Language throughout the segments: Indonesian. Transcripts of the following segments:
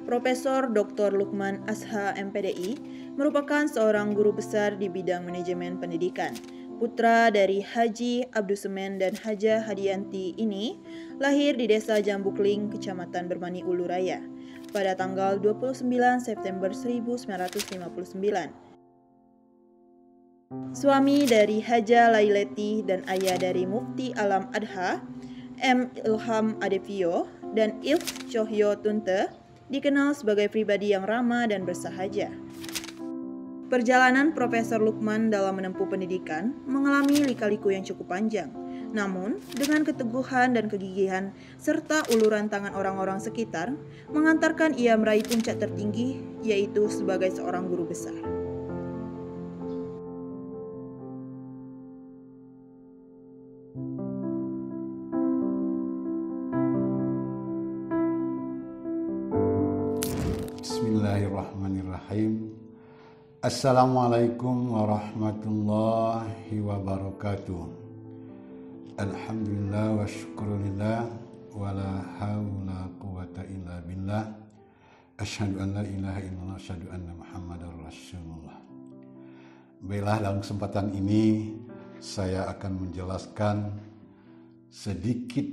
Profesor Dr. Lukman Asha MPDI merupakan seorang guru besar di bidang manajemen pendidikan. Putra dari Haji Abdussemen dan Hajah Hadianti ini lahir di Desa Jambukling, Kecamatan Bermani Ulu Raya pada tanggal 29 September 1959. Suami dari Haja Laileti dan ayah dari Mufti Alam Adha, M. Ilham Adevio dan Ilf Cohyo Tunte, dikenal sebagai pribadi yang ramah dan bersahaja. Perjalanan Profesor Lukman dalam menempuh pendidikan mengalami lika-liku yang cukup panjang. Namun, dengan keteguhan dan kegigihan serta uluran tangan orang-orang sekitar, mengantarkan ia meraih puncak tertinggi, yaitu sebagai seorang guru besar. Bismillahirrahmanirrahim. Assalamualaikum warahmatullahi wabarakatuh. Alhamdulillah wa syukurillah wa la hawla quwata illa billah. Asyhadu an la ilaha illallah, asyhadu anna Muhammadar Rasulullah. Baiklah, dalam kesempatan ini saya akan menjelaskan sedikit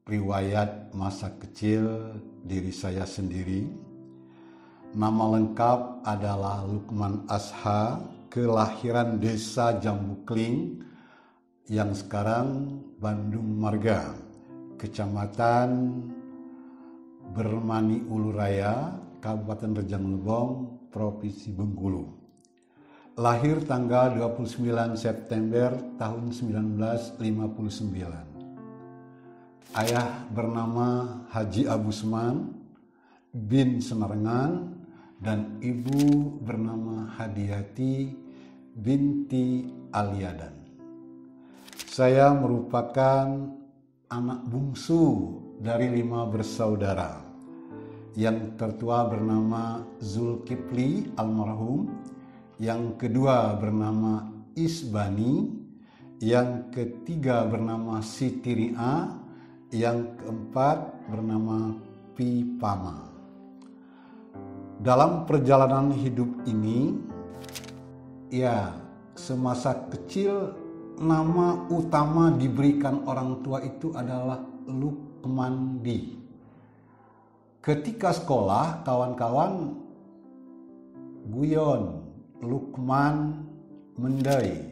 riwayat masa kecil diri saya sendiri. Nama lengkap adalah Lukman Asha, kelahiran Desa Jambukling yang sekarang Bandung Marga, Kecamatan Bermani Ulu Raya, Kabupaten Rejang Lebong, Provinsi Bengkulu. Lahir tanggal 29 September tahun 1959. Ayah bernama Haji Abdussemen bin Senarengan dan ibu bernama Hadiati binti Aliadan. Saya merupakan anak bungsu dari 5 bersaudara. Yang tertua bernama Zulkifli almarhum, yang kedua bernama Isbani, yang ketiga bernama Sitiria, yang keempat bernama Pipama. Dalam perjalanan hidup ini, semasa kecil nama utama diberikan orang tua itu adalah Lukmandi. Ketika sekolah, kawan-kawan guyon Lukman Mendai,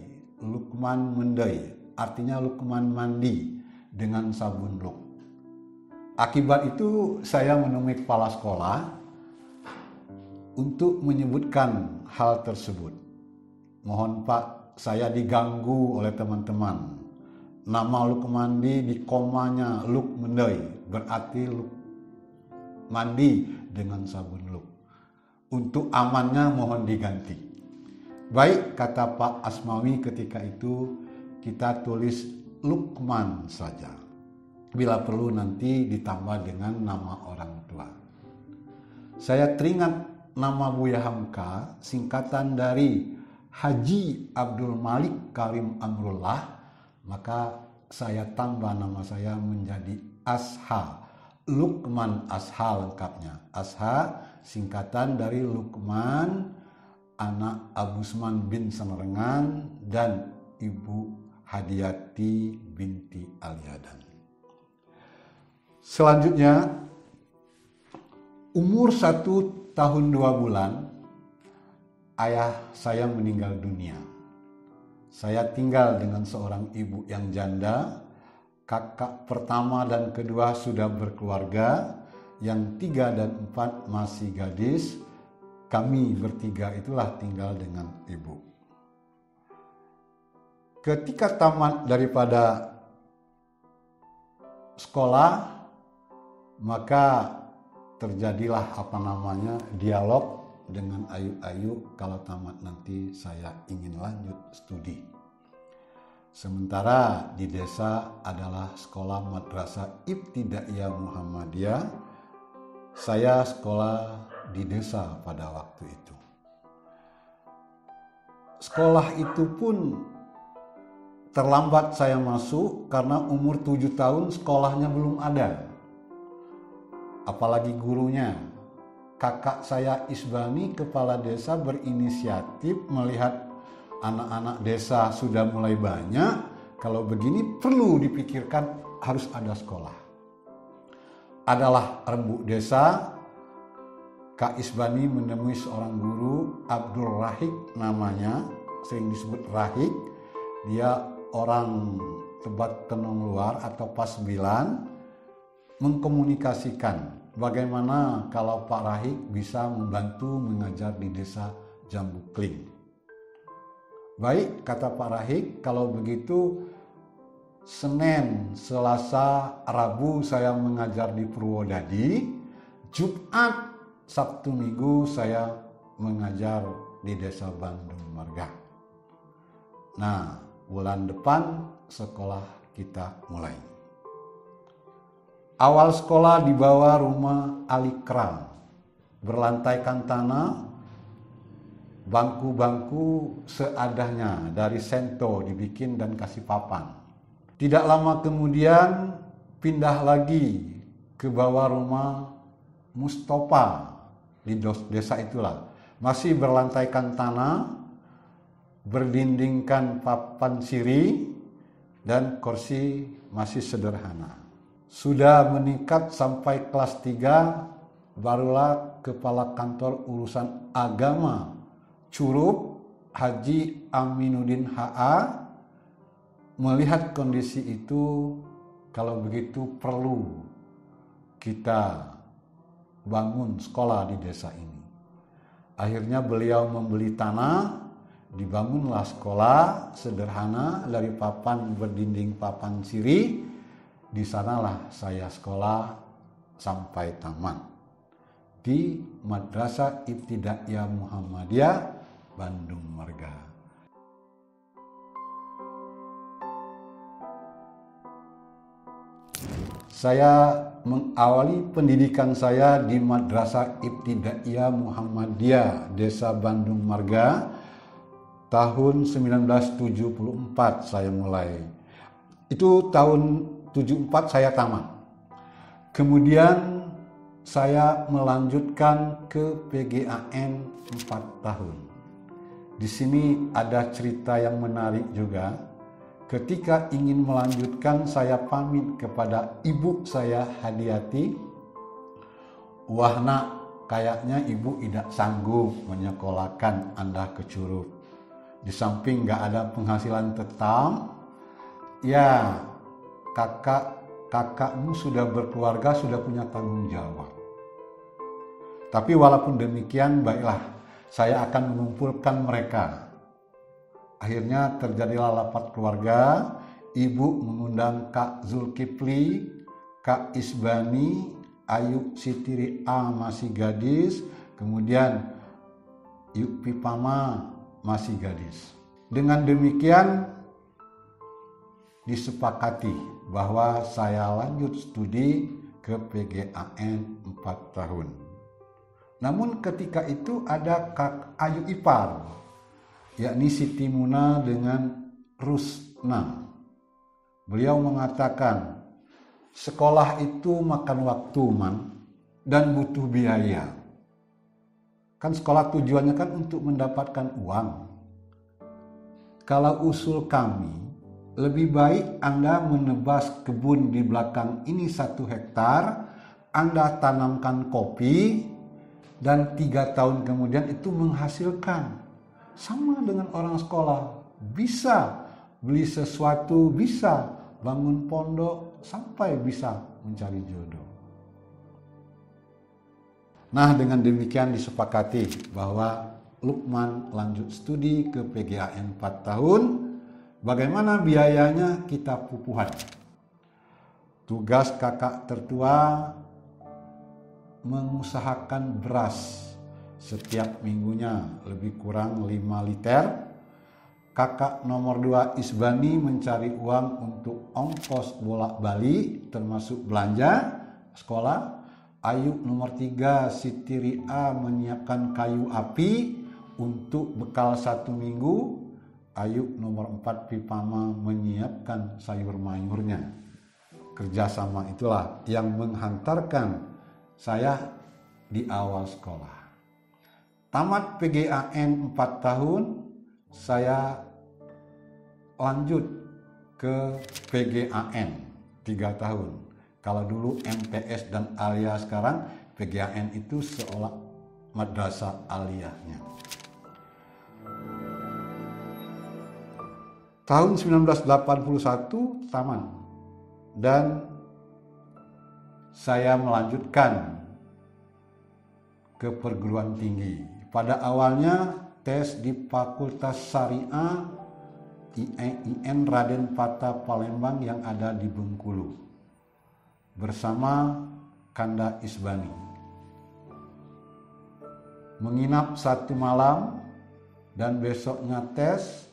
artinya Lukman mandi dengan sabun Luk. Akibat itu saya menemui kepala sekolah untuk menyebutkan hal tersebut. Mohon Pak, saya diganggu oleh teman-teman. Nama Lukmandi di komanya Luk Mendai, berarti Luk mandi dengan sabun Luk. Untuk amannya mohon diganti. Baik, kata Pak Asmawi ketika itu, kita tulis Lukman saja. Bila perlu nanti ditambah dengan nama orang tua. Saya teringat nama Buya Hamka, singkatan dari Haji Abdul Malik Karim Amrullah, maka saya tambah nama saya menjadi Asha, Lukman Asha lengkapnya. Asha singkatan dari Lukman, anak Abdussemen bin Senarengan dan ibu Hadiati binti Aliadan. Selanjutnya, umur 1 tahun 2 bulan, ayah saya meninggal dunia. Saya tinggal dengan seorang ibu yang janda, kakak pertama dan kedua sudah berkeluarga, yang 3 dan 4 masih gadis. Kami bertiga itulah tinggal dengan ibu. Ketika tamat daripada sekolah, maka terjadilah dialog dengan Ayu-Ayu, kalau tamat nanti saya ingin lanjut studi. Sementara di desa adalah sekolah Madrasah Ibtidaiyah Muhammadiyah, saya sekolah di desa pada waktu itu. Sekolah itu pun terlambat saya masuk karena umur 7 tahun sekolahnya belum ada. Apalagi gurunya. kakak saya Isbani, kepala desa, berinisiatif melihat anak-anak desa sudah mulai banyak. Kalau begini perlu dipikirkan harus ada sekolah. Adalah rembuk desa, Kak Isbani menemui seorang guru, Abdul Rahik namanya, sering disebut Rahik. Dia orang Tebat Tenung Luar atau Pasbilan, mengkomunikasikan bagaimana kalau Pak Rahik bisa membantu mengajar di desa Jambukling. Baik, kata Pak Rahik, kalau begitu Senin, Selasa, Rabu saya mengajar di Purwodadi, Jumat, Sabtu, Minggu saya mengajar di desa Bandung Marga. Nah, bulan depan sekolah kita mulai. Awal sekolah di bawah rumah Alikram, berlantaikan tanah, bangku-bangku seadanya dari sento dibikin dan kasih papan. Tidak lama kemudian pindah lagi ke bawah rumah Mustafa di desa itulah. Masih berlantaikan tanah, berdindingkan papan siri, dan kursi masih sederhana. Sudah meningkat sampai kelas 3, barulah kepala kantor urusan agama Curup, Haji Aminuddin HA, melihat kondisi itu, kalau begitu perlu kita bangun sekolah di desa ini. Akhirnya beliau membeli tanah, dibangunlah sekolah sederhana dari papan berdinding papan siri. Di sanalah saya sekolah sampai tamat di Madrasah Ibtidaiyah Muhammadiyah Bandung Marga. Saya mengawali pendidikan saya di Madrasah Ibtidaiyah Muhammadiyah Desa Bandung Marga tahun 1974 saya mulai. Itu tahun 74 saya tamat. Kemudian saya melanjutkan ke PGAN 4 tahun. Di sini ada cerita yang menarik juga. Ketika ingin melanjutkan, saya pamit kepada ibu saya Hadiati. Wah nak, kayaknya ibu tidak sanggup menyekolahkan Anda ke Curup. Di samping nggak ada penghasilan tetap, ya kakakmu sudah berkeluarga, sudah punya tanggung jawab. Tapi walaupun demikian, baiklah, saya akan mengumpulkan mereka. Akhirnya terjadilah rapat keluarga, ibu mengundang Kak Zulkifli, Kak Isbani, Ayu Sitiri A masih gadis, kemudian Yuk Pipama masih gadis. Dengan demikian disepakati bahwa saya lanjut studi ke PGAN 4 tahun. Namun ketika itu ada Kak Ayu ipar, yakni Siti Muna dengan Rusna. Beliau mengatakan, sekolah itu makan waktu dan butuh biaya. Kan sekolah tujuannya kan untuk mendapatkan uang. Kalau usul kami, lebih baik Anda menebas kebun di belakang ini 1 hektar, Anda tanamkan kopi, dan 3 tahun kemudian itu menghasilkan. Sama dengan orang sekolah, bisa beli sesuatu, bisa bangun pondok, sampai bisa mencari jodoh. Nah, dengan demikian disepakati bahwa Lukman lanjut studi ke PGAN 4 tahun. Bagaimana biayanya kita pupuhan. Tugas kakak tertua mengusahakan beras setiap minggunya lebih kurang 5 liter. Kakak nomor 2 Isbani mencari uang untuk ongkos bolak-balik termasuk belanja sekolah. Ayu nomor 3 Sitiri A menyiapkan kayu api untuk bekal 1 minggu. Ayu nomor 4 Pipama menyiapkan sayur mayurnya. Kerjasama itulah yang menghantarkan saya di awal sekolah. Tamat PGAN 4 tahun, saya lanjut ke PGAN 3 tahun. Kalau dulu MTS dan Aliyah, sekarang PGAN itu seolah madrasah aliyahnya. Tahun 1981 tamat dan saya melanjutkan ke perguruan tinggi. Pada awalnya tes di Fakultas Syariah IAIN Raden Patah Palembang yang ada di Bengkulu bersama Kanda Isbani. Menginap 1 malam dan besoknya tes,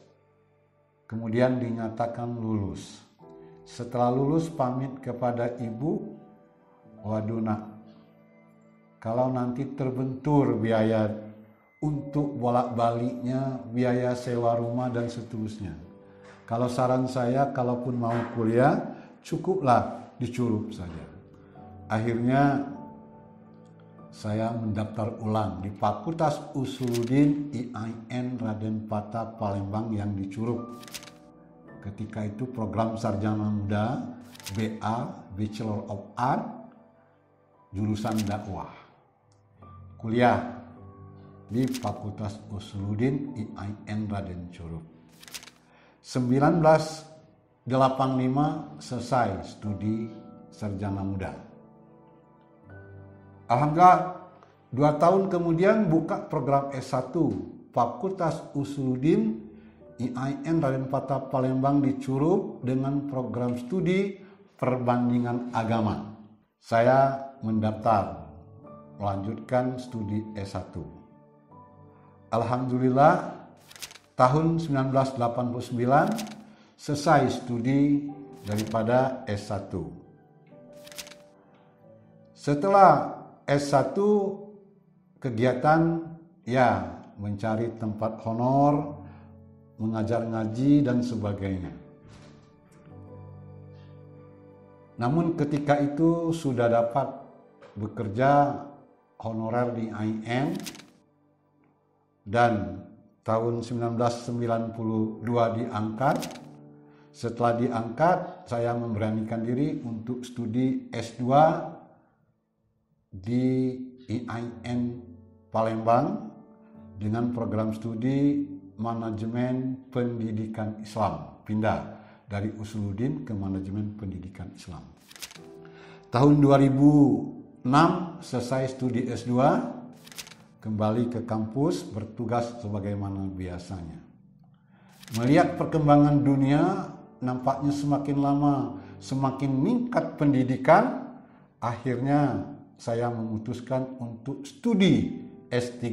kemudian dinyatakan lulus. Setelah lulus pamit kepada ibu, waduh nak, kalau nanti terbentur biaya untuk bolak-baliknya, biaya sewa rumah dan seterusnya. Kalau saran saya, kalaupun mau kuliah, cukuplah di Curup saja. Akhirnya saya mendaftar ulang di Fakultas Usuluddin IAIN Raden Patah Palembang yang di Curup. Ketika itu program sarjana muda BA, Bachelor of Art, jurusan dakwah. Kuliah di Fakultas Usuluddin IAIN Raden Curup. 1985 selesai studi sarjana muda. Alhamdulillah 2 tahun kemudian buka program S1 Fakultas Usuluddin IAIN Raden Patah Palembang di Curup dengan program studi perbandingan agama. Saya mendaftar melanjutkan studi S1. Alhamdulillah tahun 1989 selesai studi daripada S1. Setelah S1 kegiatan ya mencari tempat honor, mengajar ngaji dan sebagainya. Namun ketika itu sudah dapat bekerja honorer di IAIN dan tahun 1992 diangkat. Setelah diangkat, saya memberanikan diri untuk studi S2 di IAIN Palembang dengan program studi Manajemen Pendidikan Islam. Pindah dari Usuluddin ke Manajemen Pendidikan Islam. Tahun 2006 selesai studi S2, kembali ke kampus bertugas sebagaimana biasanya. Melihat perkembangan dunia, nampaknya semakin lama semakin meningkat pendidikan, akhirnya saya memutuskan untuk studi S3.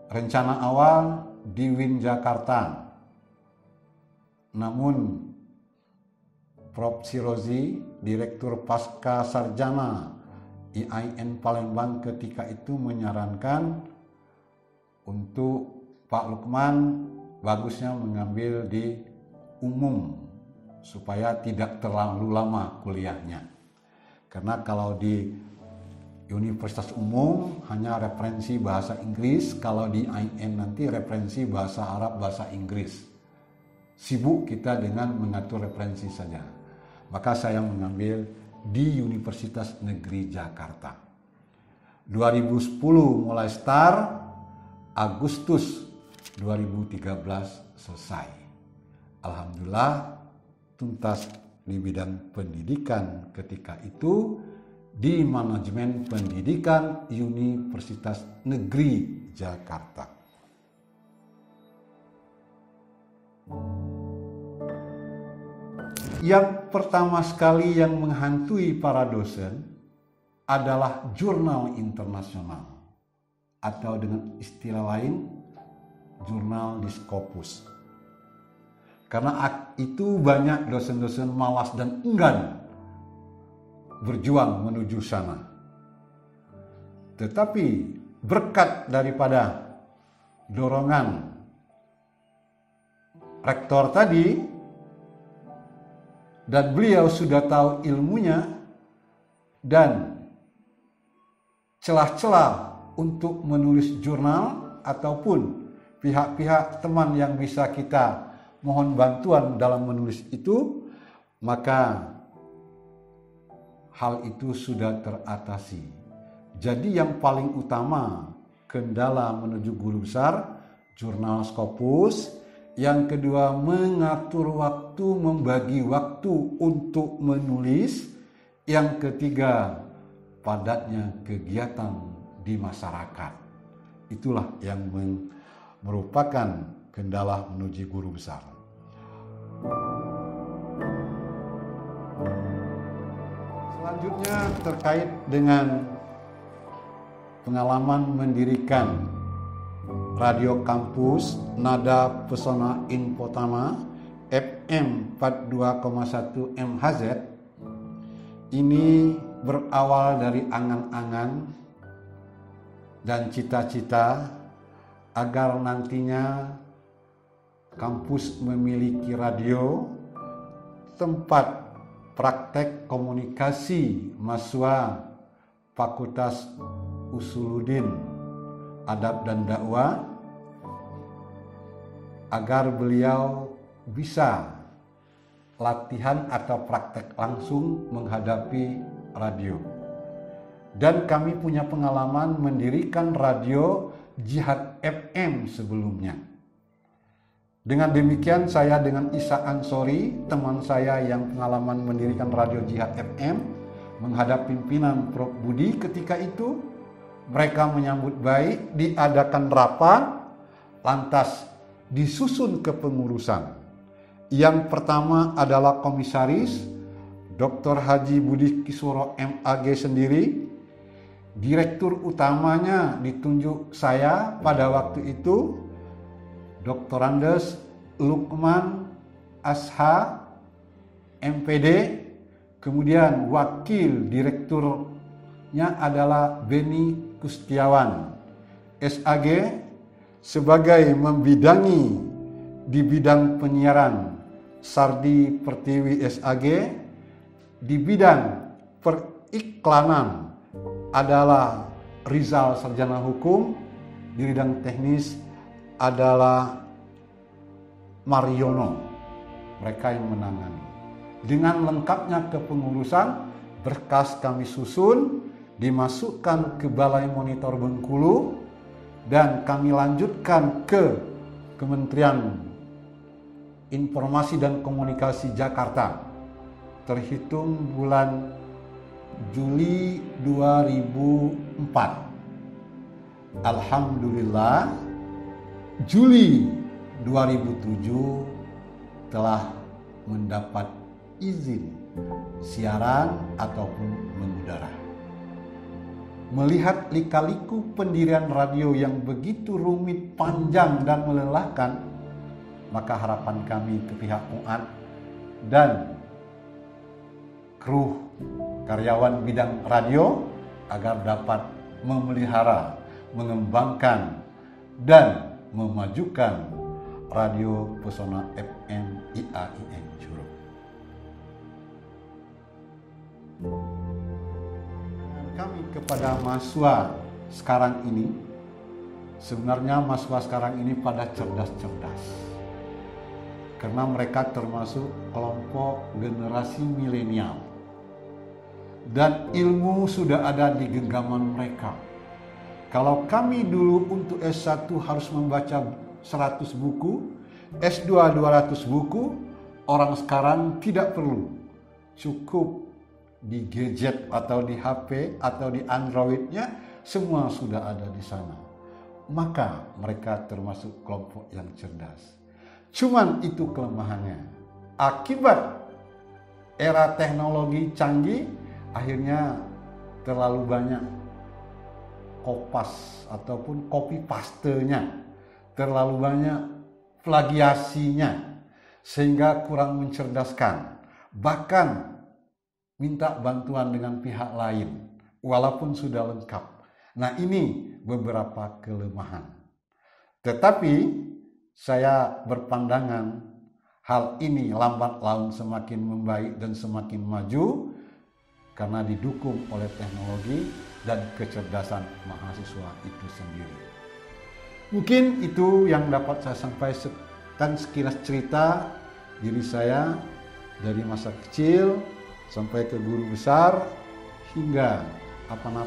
Rencana awal di UIN Jakarta. Namun Prof. Sirozi, Direktur Pasca Sarjana IAIN Palembang ketika itu menyarankan untuk Pak Lukman bagusnya mengambil di umum supaya tidak terlalu lama kuliahnya. Karena kalau di Universitas Umum hanya referensi bahasa Inggris, kalau di IAIN nanti referensi bahasa Arab, bahasa Inggris. Sibuk kita dengan mengatur referensi saja. Maka saya mengambil di Universitas Negeri Jakarta. 2010 mulai start, Agustus 2013 selesai. Alhamdulillah tuntas di bidang pendidikan ketika itu di Manajemen Pendidikan Universitas Negeri Jakarta. Yang pertama sekali yang menghantui para dosen adalah jurnal internasional atau dengan istilah lain jurnal di Scopus. Karena itu banyak dosen-dosen malas dan enggan berjuang menuju sana. Tetapi berkat daripada dorongan rektor tadi, dan beliau sudah tahu ilmunya, dan celah-celah untuk menulis jurnal ataupun pihak-pihak teman yang bisa kita mohon bantuan dalam menulis itu, maka hal itu sudah teratasi. Jadi yang paling utama kendala menuju guru besar, jurnal Scopus. Yang kedua, mengatur waktu, membagi waktu untuk menulis. Yang ketiga, padatnya kegiatan di masyarakat. Itulah yang merupakan kendala menuju guru besar. Selanjutnya terkait dengan pengalaman mendirikan Radio Kampus Nada Pesona Infotama FM 42,1 MHz. Ini berawal dari angan-angan dan cita-cita agar nantinya kampus memiliki radio, tempat praktek komunikasi mahasiswa Fakultas Usuluddin Adab dan Dakwah, agar beliau bisa latihan atau praktek langsung menghadapi radio. Dan kami punya pengalaman mendirikan radio Jihad FM sebelumnya. Dengan demikian saya dengan Isa Ansori, teman saya yang pengalaman mendirikan radio Jihad FM, menghadap pimpinan Prof. Budi ketika itu. Mereka menyambut baik, diadakan rapat, lantas disusun kepengurusan. Yang pertama adalah komisaris, Dr. Haji Budi Kisworo MAG sendiri. Direktur utamanya ditunjuk saya pada waktu itu, Dr. Andes Lukman Asha MPD. Kemudian wakil direkturnya adalah Beni Kustiawan SAG sebagai membidangi di bidang penyiaran Sardi Pertiwi SAG, di bidang periklanan adalah Rizal Sarjana Hukum, di bidang teknis adalah Mariono. Mereka yang menangani. Dengan lengkapnya kepengurusan, berkas kami susun, dimasukkan ke Balai Monitor Bengkulu, dan kami lanjutkan ke Kementerian Informasi dan Komunikasi Jakarta terhitung bulan Juli 2004. Alhamdulillah, Juli 2007 telah mendapat izin siaran ataupun mengudara. Melihat lika-liku pendirian radio yang begitu rumit, panjang, dan melelahkan, maka harapan kami ke pihak UAN dan kru karyawan bidang radio agar dapat memelihara, mengembangkan, dan memajukan Radio Pesona FM IAIN Curug. Kami kepada mahasiswa sekarang ini, sebenarnya mahasiswa sekarang ini pada cerdas-cerdas. Karena mereka termasuk kelompok generasi milenial. Dan ilmu sudah ada di genggaman mereka. Kalau kami dulu untuk S1 harus membaca 100 buku, S2 200 buku, orang sekarang tidak perlu. Cukup di gadget atau di HP atau di Androidnya, semua sudah ada di sana. Maka mereka termasuk kelompok yang cerdas. Cuman itu kelemahannya. Akibat era teknologi canggih, akhirnya terlalu banyak kopas ataupun copy paste-nya, terlalu banyak plagiasinya, sehingga kurang mencerdaskan. Bahkan minta bantuan dengan pihak lain, walaupun sudah lengkap. Nah, ini beberapa kelemahan. Tetapi saya berpandangan hal ini lambat laun semakin membaik dan semakin maju karena didukung oleh teknologi dan kecerdasan mahasiswa itu sendiri. Mungkin itu yang dapat saya sampaikan sekilas cerita diri saya dari masa kecil sampai ke guru besar hingga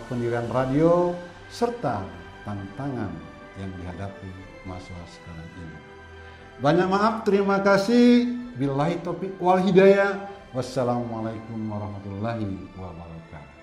pendirian radio serta tantangan yang dihadapi mahasiswa sekarang ini. Banyak maaf, terima kasih. Billahi taufiq wal hidayah. Wassalamualaikum warahmatullahi wabarakatuh.